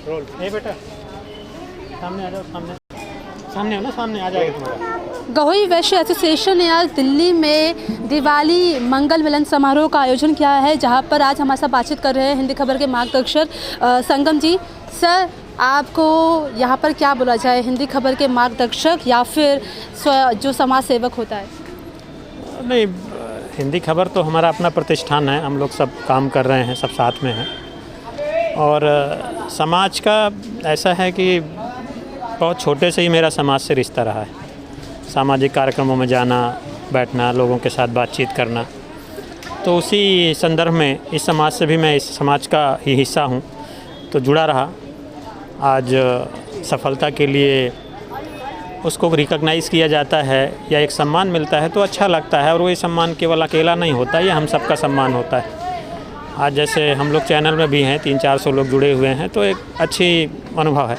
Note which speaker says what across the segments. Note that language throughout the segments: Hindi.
Speaker 1: रोल ए बेटा सामने आ जाओ, सामने हो ना, सामने आ जाएगा तुम्हारा।
Speaker 2: गहोई वैश्य एसोसिएशन ने आज दिल्ली में दिवाली मंगल मिलन समारोह का आयोजन किया है, जहां पर आज हमारे साथ बातचीत कर रहे हैं हिंदी खबर के मार्गदर्शक संगम जी। सर, आपको यहाँ पर क्या बोला जाए, हिंदी खबर के मार्गदर्शक या फिर जो समाज सेवक होता है?
Speaker 1: नहीं, हिंदी खबर तो हमारा अपना प्रतिष्ठान है, हम लोग सब काम कर रहे हैं, सब साथ में हैं। और समाज का ऐसा है कि बहुत छोटे से ही मेरा समाज से रिश्ता रहा है। सामाजिक कार्यक्रमों में जाना, बैठना, लोगों के साथ बातचीत करना, तो उसी संदर्भ में इस समाज से भी मैं इस समाज का ही हिस्सा हूँ, तो जुड़ा रहा। आज सफलता के लिए उसको रिकॉग्नाइज़ किया जाता है या एक सम्मान मिलता है तो अच्छा लगता है, और वो ये सम्मान केवल अकेला नहीं होता, ये हम सबका सम्मान होता है। आज जैसे हम लोग चैनल में भी हैं, 300-400 लोग जुड़े हुए हैं, तो एक अच्छी अनुभव है।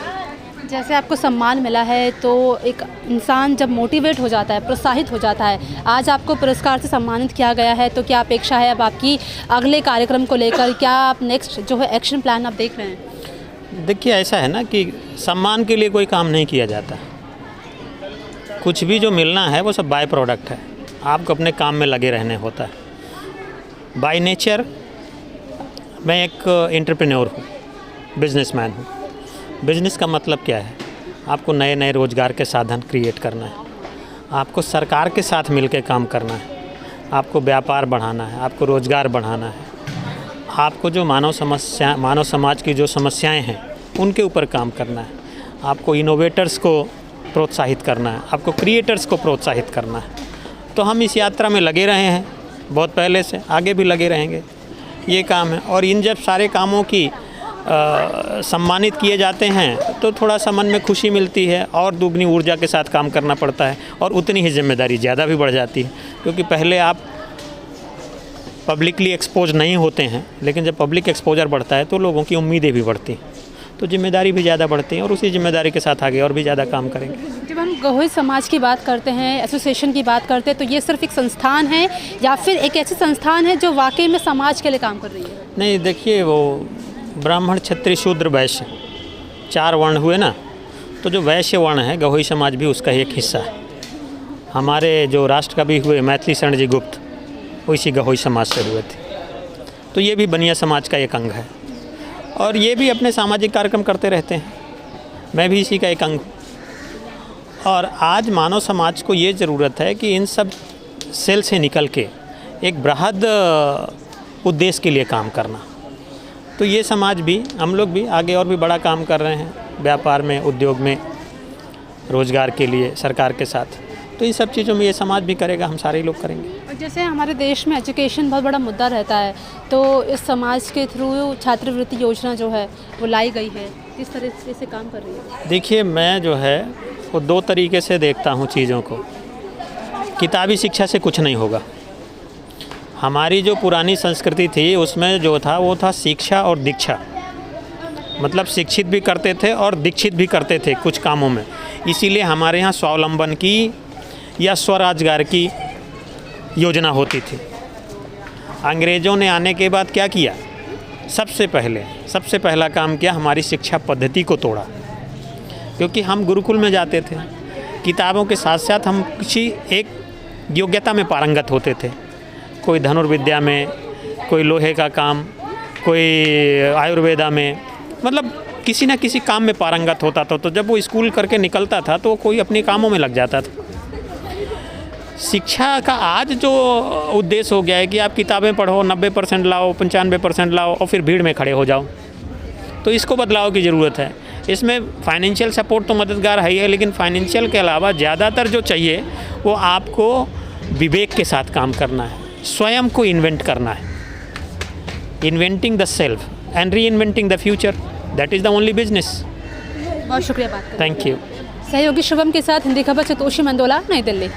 Speaker 2: जैसे आपको सम्मान मिला है तो एक इंसान जब मोटिवेट हो जाता है, प्रोत्साहित हो जाता है, आज आपको पुरस्कार से सम्मानित किया गया है, तो क्या अपेक्षा है अब आपकी अगले कार्यक्रम को लेकर? क्या आप नेक्स्ट जो है एक्शन प्लान आप देख रहे हैं?
Speaker 1: देखिए, ऐसा है ना कि सम्मान के लिए कोई काम नहीं किया जाता, कुछ भी जो मिलना है वो सब बाय प्रोडक्ट है, आपको अपने काम में लगे रहने होता है। बाय नेचर मैं एक एंटरप्रेन्योर हूँ, बिजनेसमैन हूँ। बिज़नेस का मतलब क्या है? आपको नए नए रोज़गार के साधन क्रिएट करना है, आपको सरकार के साथ मिलकर काम करना है, आपको व्यापार बढ़ाना है, आपको रोज़गार बढ़ाना है, आपको जो मानव समाज की जो समस्याएं हैं उनके ऊपर काम करना है, आपको इनोवेटर्स को प्रोत्साहित करना है, आपको क्रिएटर्स को प्रोत्साहित करना है। तो हम इस यात्रा में लगे रहे हैं बहुत पहले से, आगे भी लगे रहेंगे, ये काम है। और इन जब सारे कामों की सम्मानित किए जाते हैं तो थोड़ा सा मन में खुशी मिलती है, और दुगनी ऊर्जा के साथ काम करना पड़ता है, और उतनी ही जिम्मेदारी ज़्यादा भी बढ़ जाती है, क्योंकि पहले आप पब्लिकली एक्सपोज नहीं होते हैं, लेकिन जब पब्लिक एक्सपोजर बढ़ता है तो लोगों की उम्मीदें भी बढ़ती हैं, तो जिम्मेदारी भी ज़्यादा बढ़ती है, और उसी जिम्मेदारी के साथ आगे और भी ज़्यादा काम करेंगे।
Speaker 2: जब हम गहोई समाज की बात करते हैं, एसोसिएशन की बात करते हैं, तो ये सिर्फ एक संस्थान है या फिर एक ऐसी संस्थान है जो वाकई में समाज के लिए काम कर रही है?
Speaker 1: नहीं, देखिए, वो ब्राह्मण, क्षत्रिय, शूद्र, वैश्य 4 वर्ण हुए ना, तो जो वैश्य वर्ण है गहोई समाज भी उसका एक हिस्सा है। हमारे जो राष्ट्र कवि हुए मैथिली शरण जी गुप्त, वो इसी गहोई समाज से हुए थे, तो ये भी बनिया समाज का एक अंग है, और ये भी अपने सामाजिक कार्यक्रम करते रहते हैं, मैं भी इसी का एक अंग हूँ। और आज मानव समाज को ये ज़रूरत है कि इन सब सेल से निकल के एक बृहद उद्देश्य के लिए काम करना। तो ये समाज भी, हम लोग भी आगे और भी बड़ा काम कर रहे हैं, व्यापार में, उद्योग में, रोज़गार के लिए सरकार के साथ। तो इन सब चीज़ों में ये समाज भी करेगा, हम सारे लोग करेंगे।
Speaker 2: और जैसे हमारे देश में एजुकेशन बहुत बड़ा मुद्दा रहता है, तो इस समाज के थ्रू छात्रवृत्ति योजना जो है वो लाई गई है, किस तरह से काम कर रही है?
Speaker 1: देखिए, मैं जो है वो 2 तरीके से देखता हूँ चीज़ों को। किताबी शिक्षा से कुछ नहीं होगा। हमारी जो पुरानी संस्कृति थी उसमें जो था वो था शिक्षा और दीक्षा, मतलब शिक्षित भी करते थे और दीक्षित भी करते थे कुछ कामों में। इसीलिए हमारे यहाँ स्वावलंबन की या स्वरोजगार की योजना होती थी। अंग्रेज़ों ने आने के बाद क्या किया? सबसे पहला काम किया, हमारी शिक्षा पद्धति को तोड़ा, क्योंकि हम गुरुकुल में जाते थे, किताबों के साथ साथ हम किसी एक योग्यता में पारंगत होते थे, कोई धनुर्विद्या में, कोई लोहे का काम, कोई आयुर्वेदा में, मतलब किसी न किसी काम में पारंगत होता था। तो जब वो स्कूल करके निकलता था तो कोई अपने कामों में लग जाता था। शिक्षा का आज जो उद्देश्य हो गया है कि आप किताबें पढ़ो, 90% लाओ, 95% लाओ, और फिर भीड़ में खड़े हो जाओ, तो इसको बदलाव की ज़रूरत है। इसमें फाइनेंशियल सपोर्ट तो मददगार है ही है, लेकिन फाइनेंशियल के अलावा ज़्यादातर जो चाहिए वो आपको विवेक के साथ काम करना है, स्वयं को इन्वेंट करना है। Inventing the self and re inventing the future, that is the only business.
Speaker 2: बहुत शुक्रिया बात करने के लिए।
Speaker 1: Thank you.
Speaker 2: सहयोगी शुभम के साथ हिंदी खबर से तोशी मंदोला, नई दिल्ली।